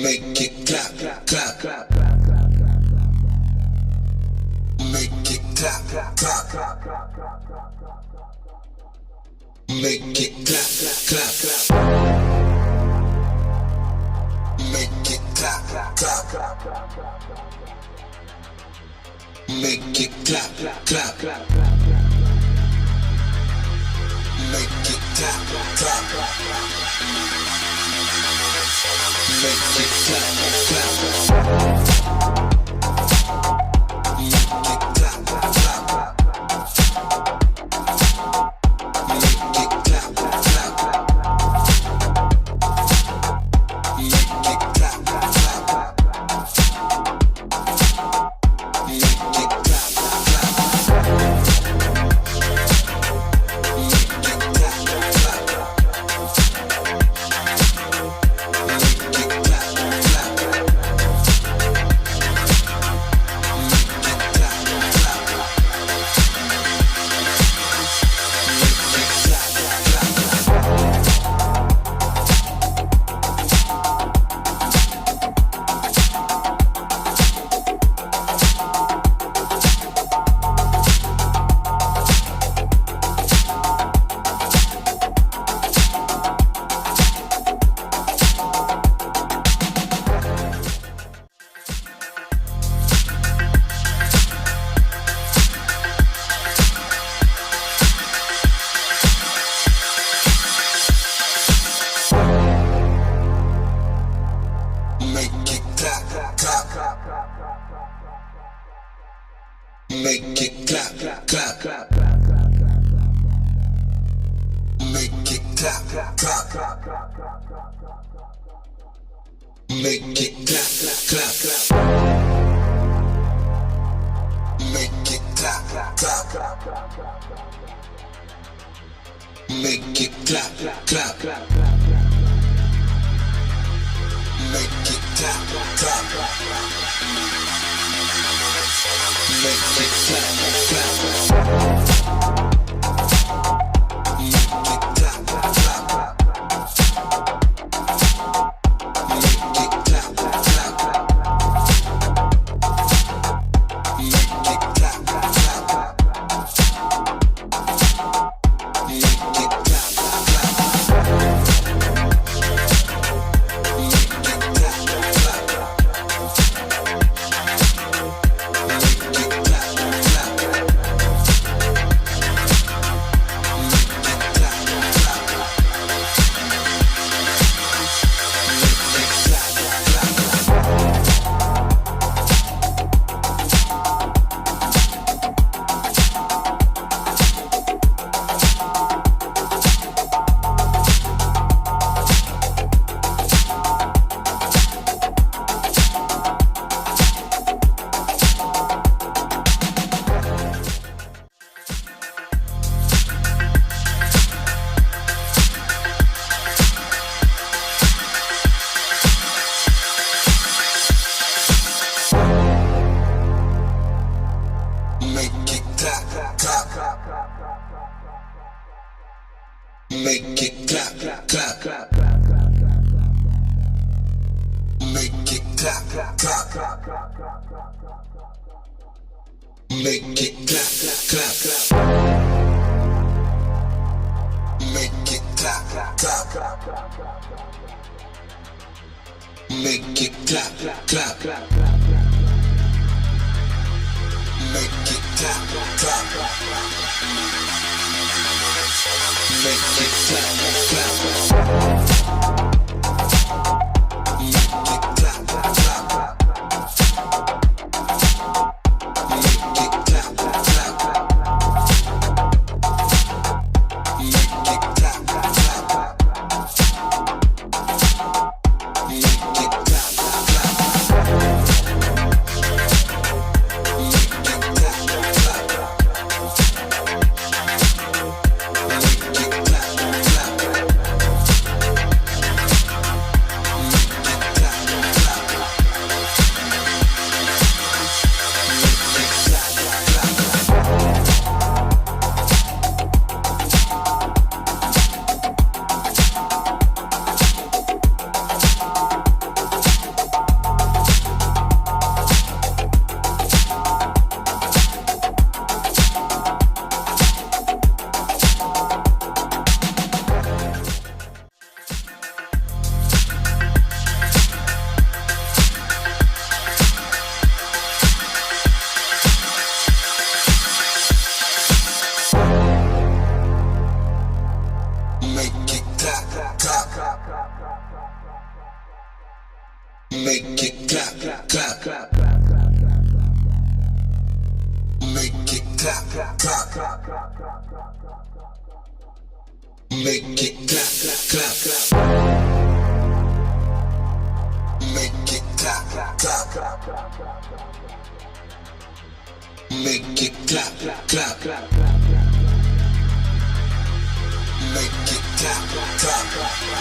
Make it clap, clap, clap. Make it clap, clap. Make it clap, clap, clap. Make it clap, clap. Make it clap, clap, clap. Make it clap, clap. Make it clap, clap. Make it clap, clap, clap. Make it clap, clap. Make it clap, clap, clap. Make it clap, clap. Make it clap, clap. Make it clap, clap. Make it clap, clap. Make it clap, clap, clap. Make it clap, clap. Make it clap, clap, clap. Make it clap, clap. Make it clap, clap. Make it clap, clap. Make it clap, clap. Make it clap, clap. Make it clap, clap. Make it clap, clap. Make it clap, clap. Make it clap, clap. Make it clap, clap, clap. Make it clap, clap, clap. Make it clap, clap, clap. Make it clap, clap, clap. Make it clap, clap, clap. Make it clap, clap. Make it clap, clap. Make it clap, clap, clap.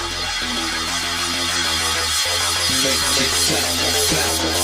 Make it clap, clap, clap.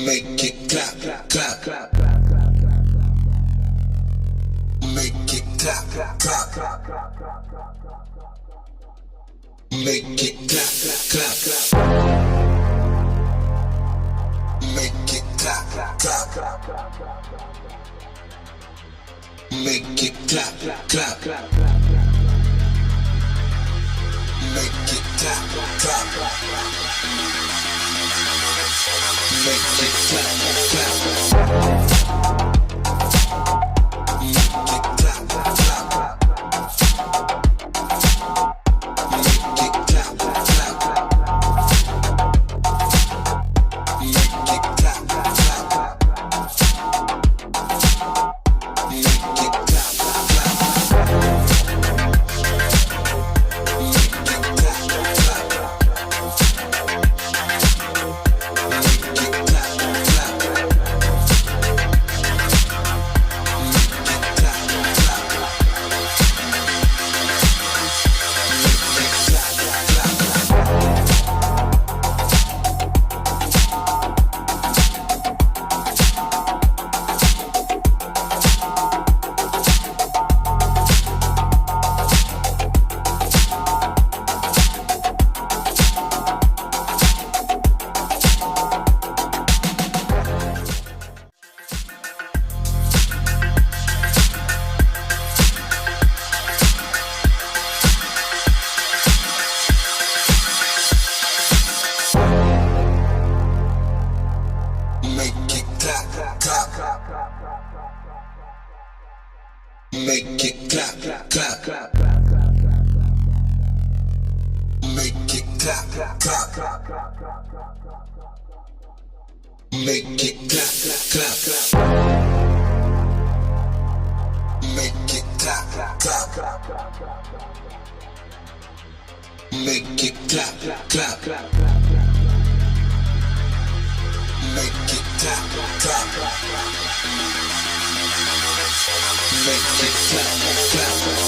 Make it clap, clap, clap. Make it clap, clap, clap. Make it clap, clap, clap. Make it clap, clap. Make it clap, clap. Make it clap, clap. Make it clap, clap. Make it clap, clap. Make it clap, clap. Make it clap, clap, clap. Make it clap, clap, clap. Make it clap, clap, clap. Make it clap, clap, clap. Make it clap, clap, clap. Make it clap, clap. Make it clap, clap.